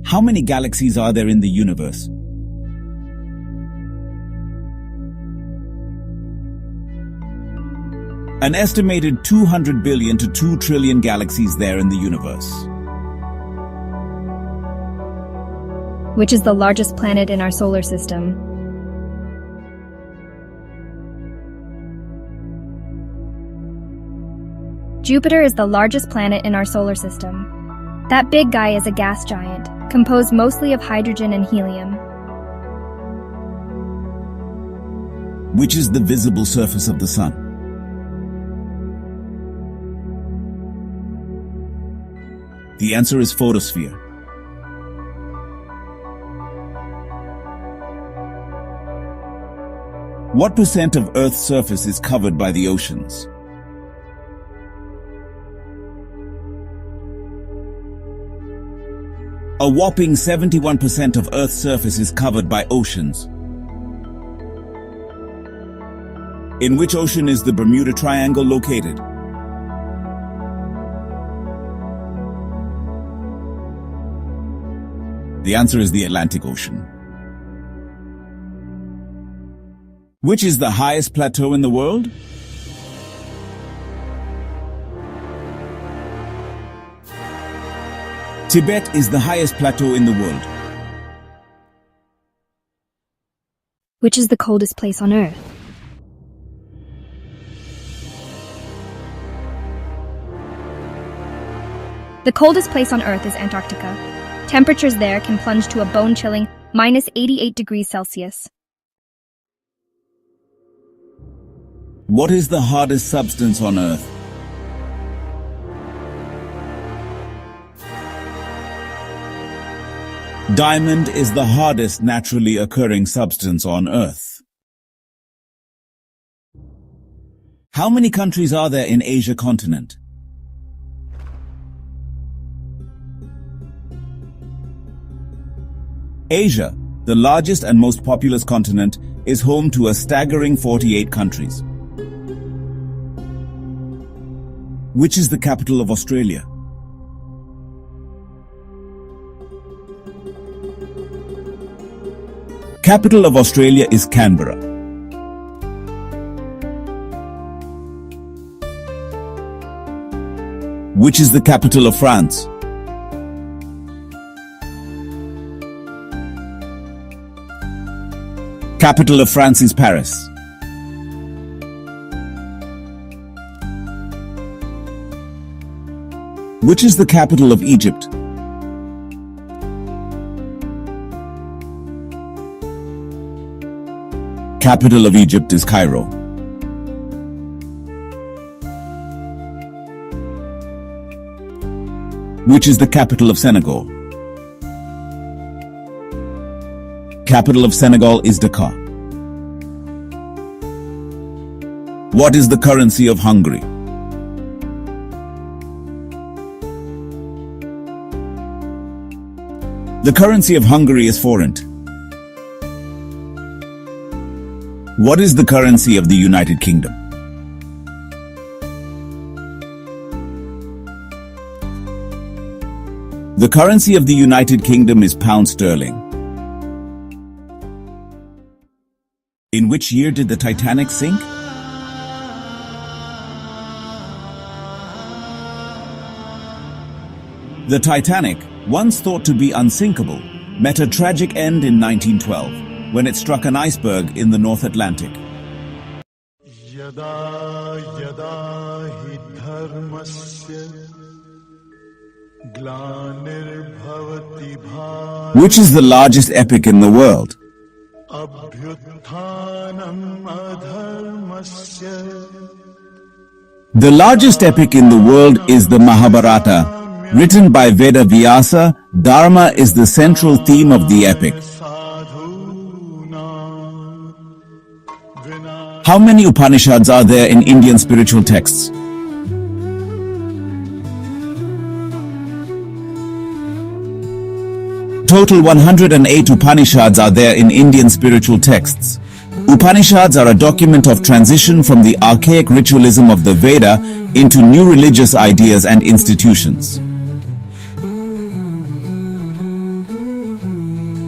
How many galaxies are there in the universe? An estimated 200 billion to 2 trillion galaxies there in the universe. Which is the largest planet in our solar system? Jupiter is the largest planet in our solar system. That big guy is a gas giant, composed mostly of hydrogen and helium. Which is the visible surface of the Sun? The answer is photosphere. What percent of Earth's surface is covered by the oceans? A whopping 71% of Earth's surface is covered by oceans. In which ocean is the Bermuda Triangle located? The answer is the Atlantic Ocean. Which is the highest plateau in the world? Tibet is the highest plateau in the world. Which is the coldest place on Earth? The coldest place on Earth is Antarctica. Temperatures there can plunge to a bone-chilling -88 degrees Celsius. What is the hardest substance on Earth? Diamond is the hardest naturally occurring substance on Earth. How many countries are there in Asia continent? Asia, the largest and most populous continent, is home to a staggering 48 countries. Which is the capital of Australia? Capital of Australia is Canberra. Which is the capital of France? Capital of France is Paris. Which is the capital of Egypt? Capital of Egypt is Cairo. Which is the capital of Senegal? Capital of Senegal is Dakar. What is the currency of Hungary? The currency of Hungary is forint. What is the currency of the United Kingdom? The currency of the United Kingdom is pound sterling. In which year did the Titanic sink? The Titanic, once thought to be unsinkable, met a tragic end in 1912, when it struck an iceberg in the North Atlantic. Which is the largest epic in the world? The largest epic in the world is the Mahabharata. Written by Veda Vyasa, Dharma is the central theme of the epic. How many Upanishads are there in Indian spiritual texts? Total 108 Upanishads are there in Indian spiritual texts. Upanishads are a document of transition from the archaic ritualism of the Veda into new religious ideas and institutions.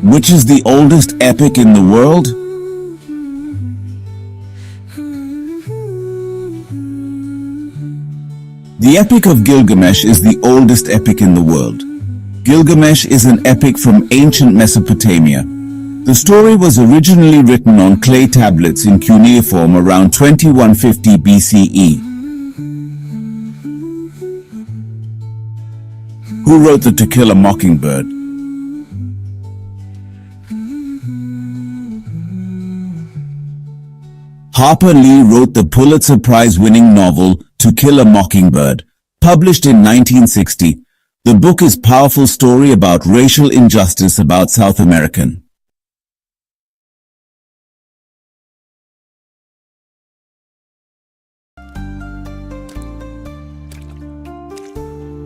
Which is the oldest epic in the world? The Epic of Gilgamesh is the oldest epic in the world. Gilgamesh is an epic from ancient Mesopotamia. The story was originally written on clay tablets in cuneiform around 2150 BCE. Who wrote the To Kill a Mockingbird? Harper Lee wrote the Pulitzer Prize-winning novel To Kill a Mockingbird, published in 1960. The book is a powerful story about racial injustice about South American.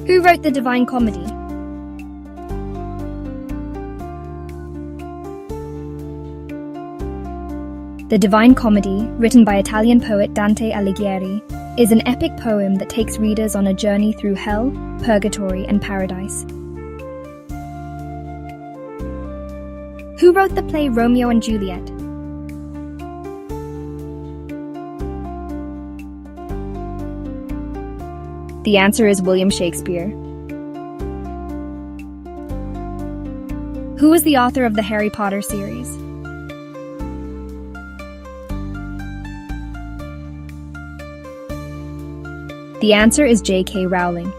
Who wrote the Divine Comedy? The Divine Comedy, written by Italian poet Dante Alighieri, is an epic poem that takes readers on a journey through hell, purgatory, and paradise. Who wrote the play Romeo and Juliet? The answer is William Shakespeare. Who was the author of the Harry Potter series? The answer is J.K. Rowling.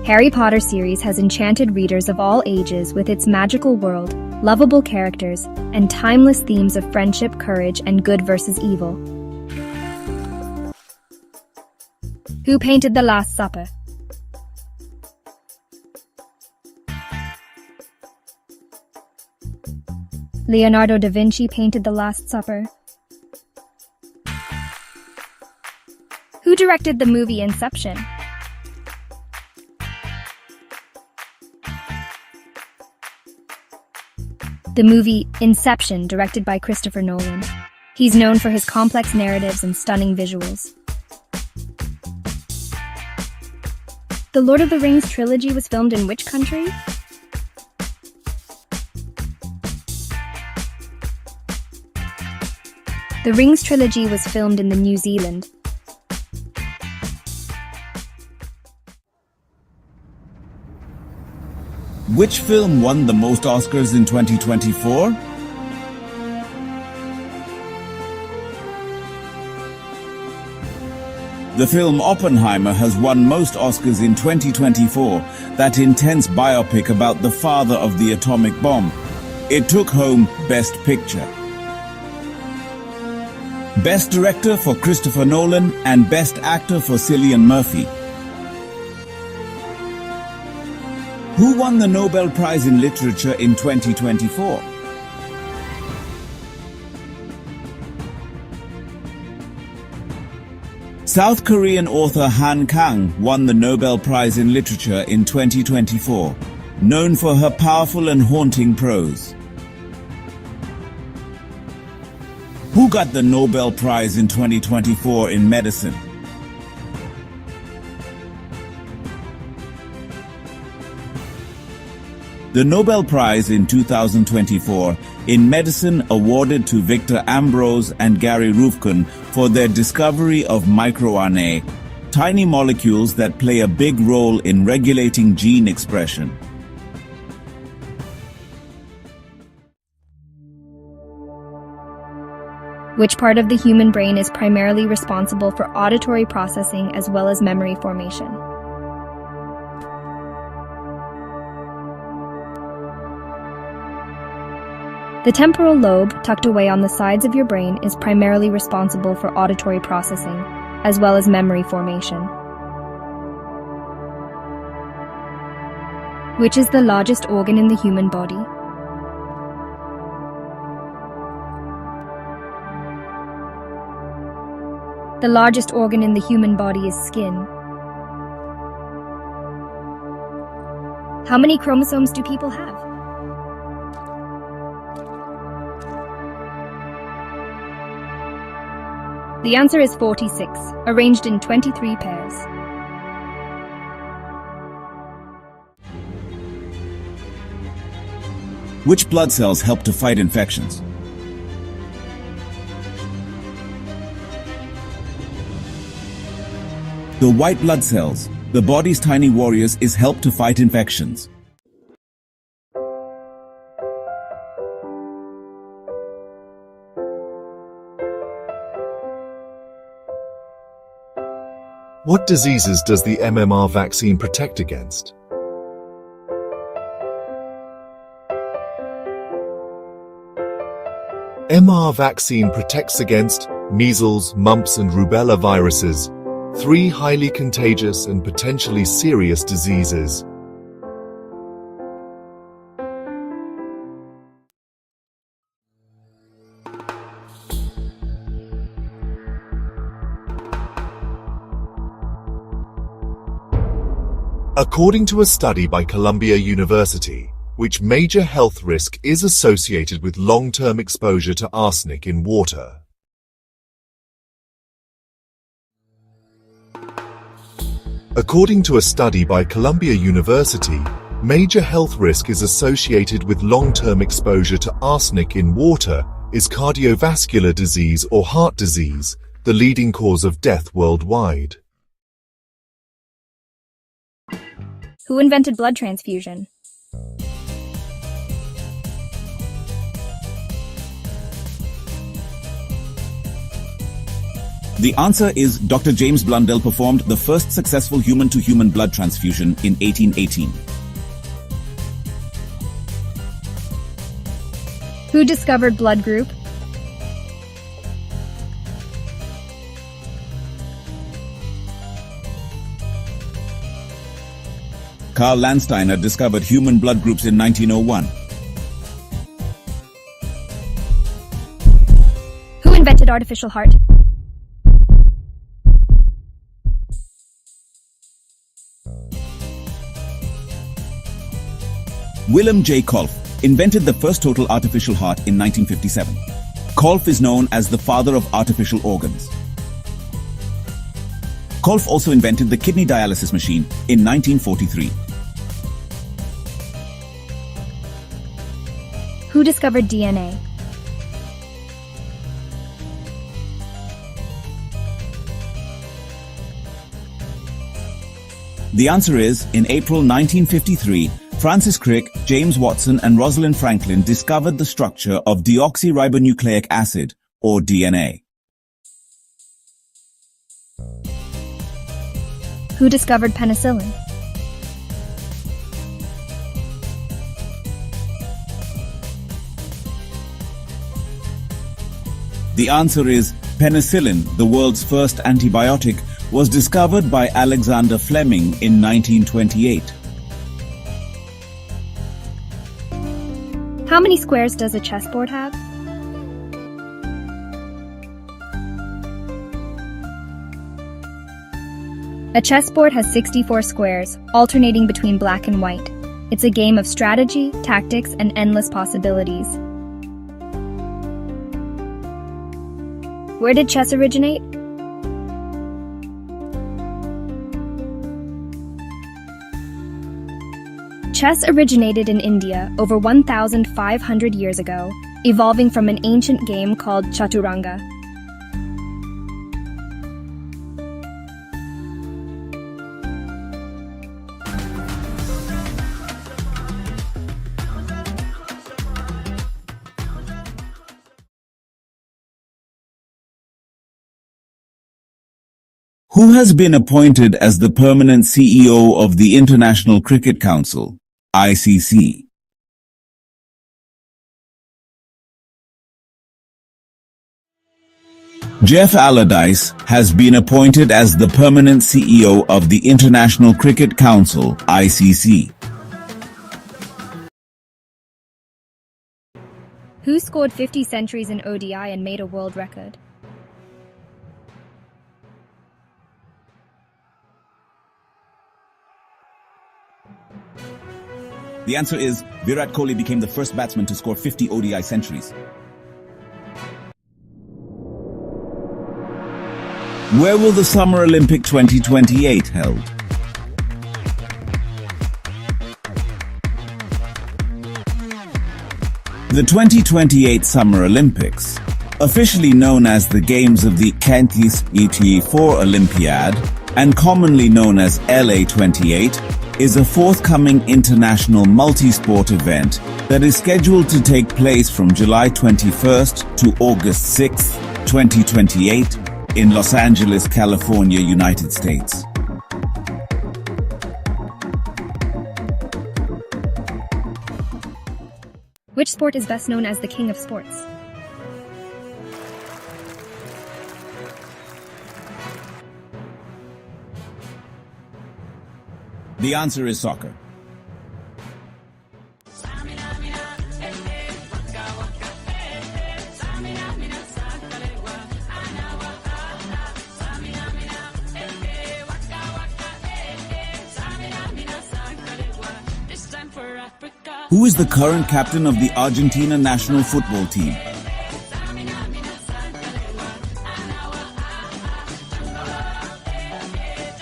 Harry Potter series has enchanted readers of all ages with its magical world, lovable characters, and timeless themes of friendship, courage, and good versus evil. Who painted The Last Supper? Leonardo da Vinci painted The Last Supper. Who directed the movie Inception? The movie Inception, directed by Christopher Nolan. He's known for his complex narratives and stunning visuals. The Lord of the Rings trilogy was filmed in which country? The Rings trilogy was filmed in New Zealand. Which film won the most Oscars in 2024? The film Oppenheimer has won most Oscars in 2024, that intense biopic about the father of the atomic bomb. It took home Best Picture, Best Director for Christopher Nolan, and Best Actor for Cillian Murphy. Who won the Nobel Prize in Literature in 2024? South Korean author Han Kang won the Nobel Prize in Literature in 2024, known for her powerful and haunting prose. Who got the Nobel Prize in 2024 in medicine? The Nobel Prize in 2024 in medicine awarded to Victor Ambros and Gary Ruvkun for their discovery of microRNA, tiny molecules that play a big role in regulating gene expression. Which part of the human brain is primarily responsible for auditory processing as well as memory formation? The temporal lobe, tucked away on the sides of your brain, is primarily responsible for auditory processing, as well as memory formation. Which is the largest organ in the human body? The largest organ in the human body is skin. How many chromosomes do people have? The answer is 46, arranged in 23 pairs. Which blood cells help to fight infections? The white blood cells, the body's tiny warriors, is help to fight infections. What diseases does the MMR vaccine protect against? MR vaccine protects against measles, mumps, and rubella viruses, 3 highly contagious and potentially serious diseases. According to a study by Columbia University, which major health risk is associated with long-term exposure to arsenic in water? According to a study by Columbia University, major health risk is associated with long-term exposure to arsenic in water is cardiovascular disease or heart disease, the leading cause of death worldwide. Who invented blood transfusion? The answer is Dr. James Blundell performed the first successful human-to-human blood transfusion in 1818. Who discovered blood group? Karl Landsteiner discovered human blood groups in 1901. Who invented artificial heart? Willem J. Kolff invented the first total artificial heart in 1957. Kolff is known as the father of artificial organs. Kolff also invented the kidney dialysis machine in 1943. Who discovered DNA? The answer is, in April 1953, Francis Crick, James Watson, and Rosalind Franklin discovered the structure of deoxyribonucleic acid, or DNA. Who discovered penicillin? The answer is penicillin, the world's first antibiotic, was discovered by Alexander Fleming in 1928. How many squares does a chessboard have? A chessboard has 64 squares, alternating between black and white. It's a game of strategy, tactics, and endless possibilities. Where did chess originate? Chess originated in India over 1,500 years ago, evolving from an ancient game called Chaturanga. Who has been appointed as the permanent CEO of the International Cricket Council, ICC? Jeff Allardyce has been appointed as the permanent CEO of the International Cricket Council, ICC. Who scored 50 centuries in ODI and made a world record? The answer is Virat Kohli became the first batsman to score 50 ODI centuries. Where will the Summer Olympic 2028 held? The 2028 Summer Olympics, officially known as the Games of the 2024 Olympiad and commonly known as LA28, is a forthcoming international multi-sport event that is scheduled to take place from July 21st to August 6th, 2028 in Los Angeles, California, United States. Which sport is best known as the king of sports? The answer is soccer. Who is the current captain of the Argentina national football team?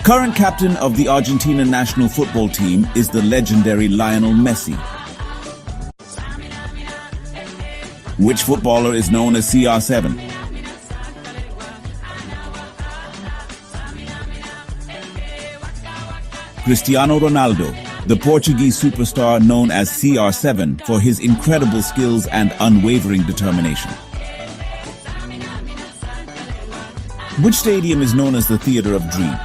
Current captain of the Argentina national football team is the legendary Lionel Messi. Which footballer is known as CR7? Cristiano Ronaldo, the Portuguese superstar known as CR7 for his incredible skills and unwavering determination. Which stadium is known as the Theatre of Dreams?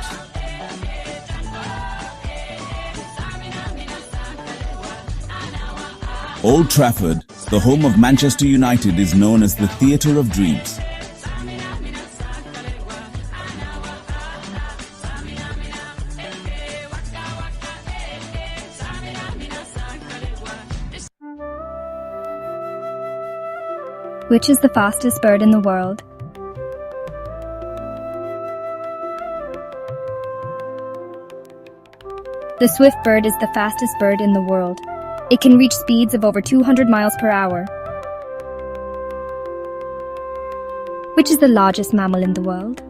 Old Trafford, the home of Manchester United, is known as the Theatre of Dreams. Which is the fastest bird in the world? The swift bird is the fastest bird in the world. It can reach speeds of over 200 miles per hour. Which is the largest mammal in the world?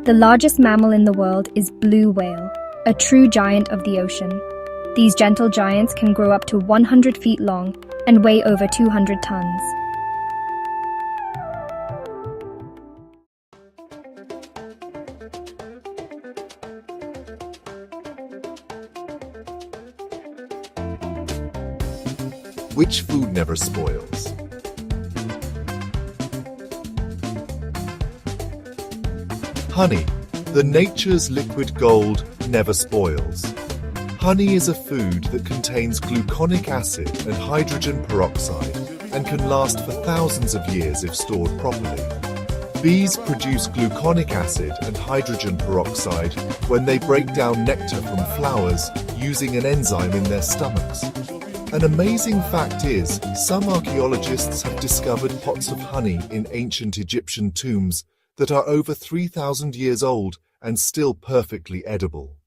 The largest mammal in the world is blue whale, a true giant of the ocean. These gentle giants can grow up to 100 feet long and weigh over 200 tons. Which food never spoils? Honey, the nature's liquid gold, never spoils. Honey is a food that contains gluconic acid and hydrogen peroxide and can last for thousands of years if stored properly. Bees produce gluconic acid and hydrogen peroxide when they break down nectar from flowers using an enzyme in their stomachs. An amazing fact is, some archaeologists have discovered pots of honey in ancient Egyptian tombs that are over 3,000 years old and still perfectly edible.